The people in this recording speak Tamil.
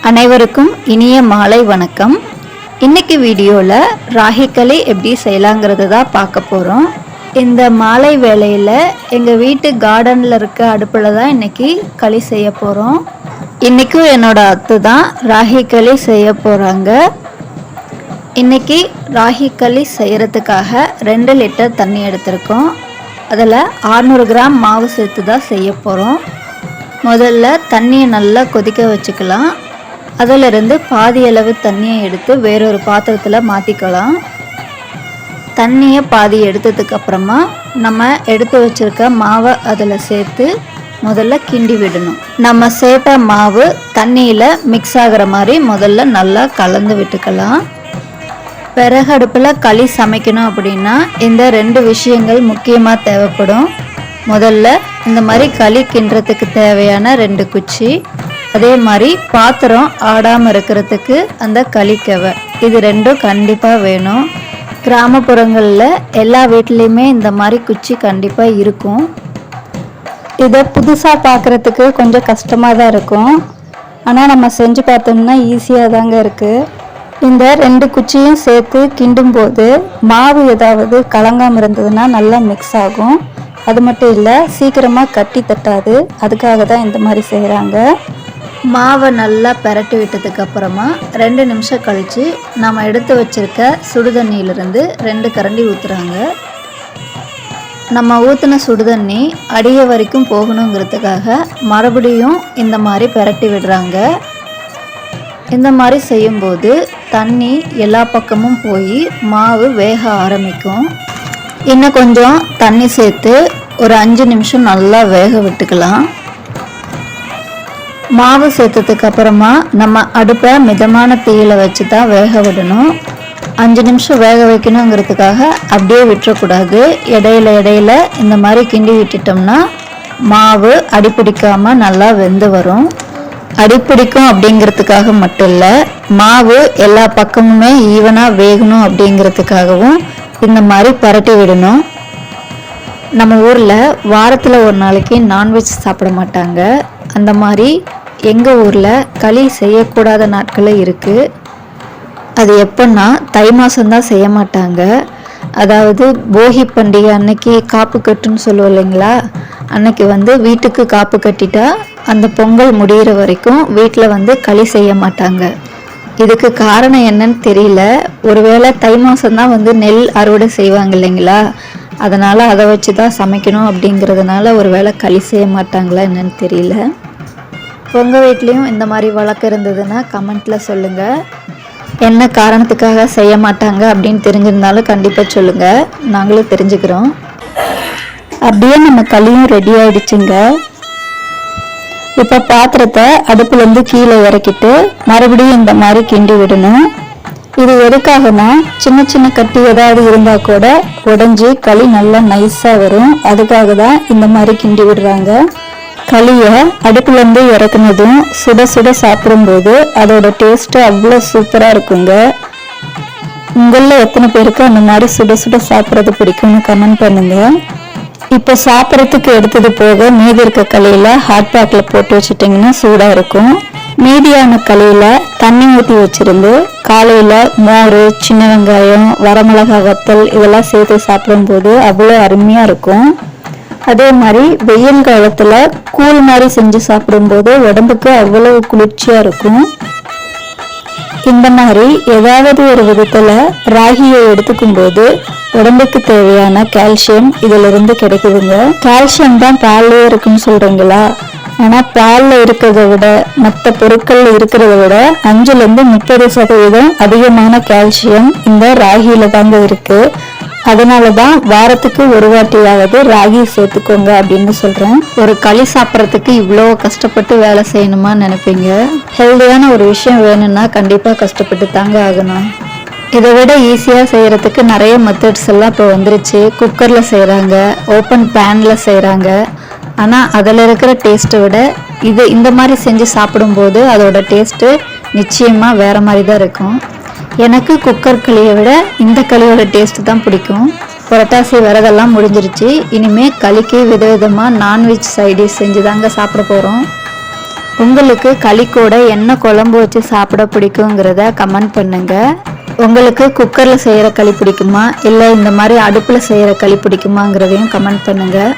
அனைவருக்கும் இனிய மாலை வணக்கம். இன்னைக்கு வீடியோவில் ராகி களி எப்படி செய்யலாங்கிறது தான் பார்க்க போகிறோம். இந்த மாலை வேளையில் எங்கள் வீட்டு கார்டனில் இருக்க அடுப்பில் தான் இன்றைக்கி களி செய்ய போகிறோம். இன்றைக்கும் என்னோட அத்தை தான் ராகி களி செய்ய போகிறாங்க. இன்றைக்கி ராகி களி செய்கிறதுக்காக 2 லிட்டர் தண்ணி எடுத்திருக்கோம். அதில் 600 கிராம் மாவு சேர்த்து தான் செய்ய போகிறோம். முதல்ல தண்ணியை நல்லா கொதிக்க வச்சுக்கலாம். அதிலிருந்து பாதி அளவு தண்ணியை எடுத்து வேறொரு பாத்திரத்தில் மாற்றிக்கலாம். தண்ணியை பாதி எடுத்ததுக்கு அப்புறமா நம்ம எடுத்து வச்சுருக்க மாவை அதில் சேர்த்து முதல்ல கிண்டி விடணும். நம்ம சேர்த்த மாவு தண்ணியில் மிக்ஸ் ஆகிற மாதிரி முதல்ல நல்லா கலந்து விட்டுக்கலாம். விறகு அடுப்பில் களி சமைக்கணும் அப்படின்னா இந்த 2 விஷயங்கள் முக்கியமாக தேவைப்படும். முதல்ல இந்த மாதிரி களி கிண்டுறதுக்கு தேவையான 2 குச்சி, அதே மாதிரி பாத்திரம் ஆடாமல் இருக்கிறதுக்கு அந்த களிக்கவை, இது 2ம் கண்டிப்பாக வேணும். கிராமப்புறங்களில் எல்லா வீட்லேயுமே இந்த மாதிரி குச்சி கண்டிப்பாக இருக்கும். இதை புதுசாக பார்க்குறதுக்கு கொஞ்சம் கஷ்டமாக தான் இருக்கும், ஆனால் நம்ம செஞ்சு பார்த்தோம்னா ஈஸியாக தாங்க இருக்குது. இந்த 2 குச்சியும் சேர்த்து கிண்டும் போது மாவு ஏதாவது கலங்காமல் இருந்ததுன்னா நல்லா மிக்ஸ் ஆகும். அது மட்டும் இல்லை, சீக்கிரமாக கட்டி தட்டாது. அதுக்காக தான் இந்த மாதிரி செய்கிறாங்க. மாவை நல்லா பெரட்டி விட்டதுக்கு அப்புறமா 2 நிமிஷம் கழித்து நம்ம எடுத்து வச்சுருக்க சுடுதண்ணியிலிருந்து 2 கரண்டி ஊற்றுறாங்க. நம்ம ஊற்றின சுடுதண்ணி அடிய வரைக்கும் போகணுங்கிறதுக்காக மறுபடியும் இந்த மாதிரி பெரட்டி விடுறாங்க. இந்த மாதிரி செய்யும்போது தண்ணி எல்லா பக்கமும் போய் மாவு வேக ஆரம்பிக்கும். இன்னும் கொஞ்சம் தண்ணி சேர்த்து ஒரு 5 நிமிஷம் நல்லா வேக விட்டுக்கலாம். மாவு சேர்த்ததுக்கு அப்புறமா நம்ம அடுப்பை மிதமான தீயில வச்சு தான் வேக விடணும். 5 நிமிஷம் வேக வைக்கணுங்கிறதுக்காக அப்படியே விட்டுறக்கூடாது. இடையில இந்த மாதிரி கிண்டி விட்டுட்டோம்னா மாவு அடிப்பிடிக்காமல் நல்லா வெந்து வரும். அடிப்பிடிக்கும் அப்படிங்கிறதுக்காக மட்டும் இல்லை, மாவு எல்லா பக்கமுமே ஈவனாக வேகணும் அப்படிங்கிறதுக்காகவும் இந்த மாதிரி பரட்டி விடணும். நம்ம ஊரில் வாரத்தில் ஒரு நாளைக்கு நான்வெஜ் சாப்பிட மாட்டாங்க. அந்த மாதிரி எங்கள் ஊரில் களி செய்யக்கூடாத நாட்களும் இருக்குது. அது எப்போன்னா தை மாதம்தான் செய்ய மாட்டாங்க. அதாவது போகி பண்டிகை அன்னைக்கு காப்பு கட்டுன்னு சொல்லுவோம் இல்லைங்களா, அன்னைக்கு வீட்டுக்கு காப்பு கட்டிட்டா அந்த பொங்கல் முடிகிற வரைக்கும் வீட்டில் களி செய்ய மாட்டாங்க. இதுக்கு காரணம் என்னன்னு தெரியல. ஒருவேளை தை மாதம்தான் நெல் அறுவடை செய்வாங்க இல்லைங்களா, அதனால் அதை வச்சு தான் சமைக்கணும் அப்படிங்கிறதுனால ஒருவேளை களி செய்ய மாட்டாங்களா என்னன்னு தெரியல. உங்கள் வீட்லேயும் இந்த மாதிரி வழக்கம் இருந்ததுன்னா கமெண்ட்டில் சொல்லுங்கள். என்ன காரணத்துக்காக செய்ய மாட்டாங்க அப்படின்னு தெரிஞ்சிருந்தாலும் கண்டிப்பாக சொல்லுங்கள், நாங்களும் தெரிஞ்சுக்கிறோம். அப்படியே நம்ம களியும் ரெடி ஆகிடுச்சுங்க. இப்போ பாத்திரத்தை அடுப்புலேருந்து கீழே இறக்கிட்டு மறுபடியும் இந்த மாதிரி கிண்டி விடணும். இது எதுக்காகனா சின்ன சின்ன கட்டி ஏதாவது இருந்தால் கூட உடஞ்சி களி நல்லா நைஸாக வரும். அதுக்காக தான் இந்த மாதிரி கிண்டி விடுறாங்க. களியை அடுப்புலேருந்து இறக்குனதும் சுட சுட சாப்பிடும்போது அதோட டேஸ்ட்டு அவ்வளோ சூப்பராக இருக்குங்க. உங்களில் எத்தனை பேருக்கு அந்த மாதிரி சுட சுட சாப்பிட்றது பிடிக்கும்னு கமெண்ட் பண்ணுங்கள். இப்போ சாப்பிட்றதுக்கு எடுத்தது போக மீதி இருக்க களியில் ஹாட் பேக்கில் போட்டு வச்சுட்டிங்கன்னா சூடாக இருக்கும். மீதியான களியில் தண்ணி ஊற்றி வச்சுருந்து காலையில் மோர், சின்ன வெங்காயம், வரமிளகா வத்தல் இதெல்லாம் சேர்த்து சாப்பிடும்போது அவ்வளோ அருமையாக இருக்கும். அதே மாதிரி வெயில் காலத்தில் கூழ் மாதிரி செஞ்சு சாப்பிடும்போது உடம்புக்கு அவ்வளோ குளிர்ச்சியாக இருக்கும். இந்த மாதிரி ஏதாவது ஒரு விதத்தில் ராகியை எடுத்துக்கும் போது உடம்புக்கு தேவையான கால்சியம் இதிலிருந்து கிடைக்குதுங்க. கால்சியம் தான் பால்லே இருக்குன்னு சொல்றீங்களா, ஆனால் பாலில் இருக்கிறத விட மற்ற பொருட்கள்ல இருக்கிறத விட 5-30% அதிகமான கால்சியம் இந்த ராகியில தாங்க இருக்கு. அதனால தான் வாரத்துக்கு ஒரு வாட்டியாவது ராகி சேர்த்துக்கோங்க அப்படின்னு சொல்றேன். ஒரு களி சாப்பிட்றதுக்கு இவ்வளோ கஷ்டப்பட்டு வேலை செய்யணுமா நினைப்பீங்க. ஹெல்தியான ஒரு விஷயம் வேணும்னா கண்டிப்பாக கஷ்டப்பட்டு தாங்க ஆகணும். இதை விட ஈஸியாக செய்கிறதுக்கு நிறைய மெத்தட்ஸ் எல்லாம் இப்போ வந்துருச்சு. குக்கரில் செய்கிறாங்க, ஓப்பன் பேனில் செய்கிறாங்க. ஆனால் அதில் இருக்கிற டேஸ்ட்டை விட இந்த மாதிரி செஞ்சு சாப்பிடும்போது அதோட டேஸ்ட்டு நிச்சயமாக வேறு மாதிரி தான் இருக்கும். எனக்கு குக்கர் களியை விட இந்த களியோட டேஸ்ட்டு தான் பிடிக்கும். புரட்டாசி விரதெல்லாம் முடிஞ்சிருச்சு. இனிமேல் களிக்கு விதவிதமாக நான்வெஜ் சைடிஷ் செஞ்சு தாங்க சாப்பிட போகிறோம். உங்களுக்கு களி கூட என்ன குழம்பு வச்சு சாப்பிட பிடிக்குங்கிறத கமெண்ட் பண்ணுங்கள். உங்களுக்கு குக்கரில் செய்கிற களி பிடிக்குமா இல்லை இந்த மாதிரி அடுப்பில் செய்கிற களி பிடிக்குமாங்கிறதையும் கமெண்ட் பண்ணுங்கள்.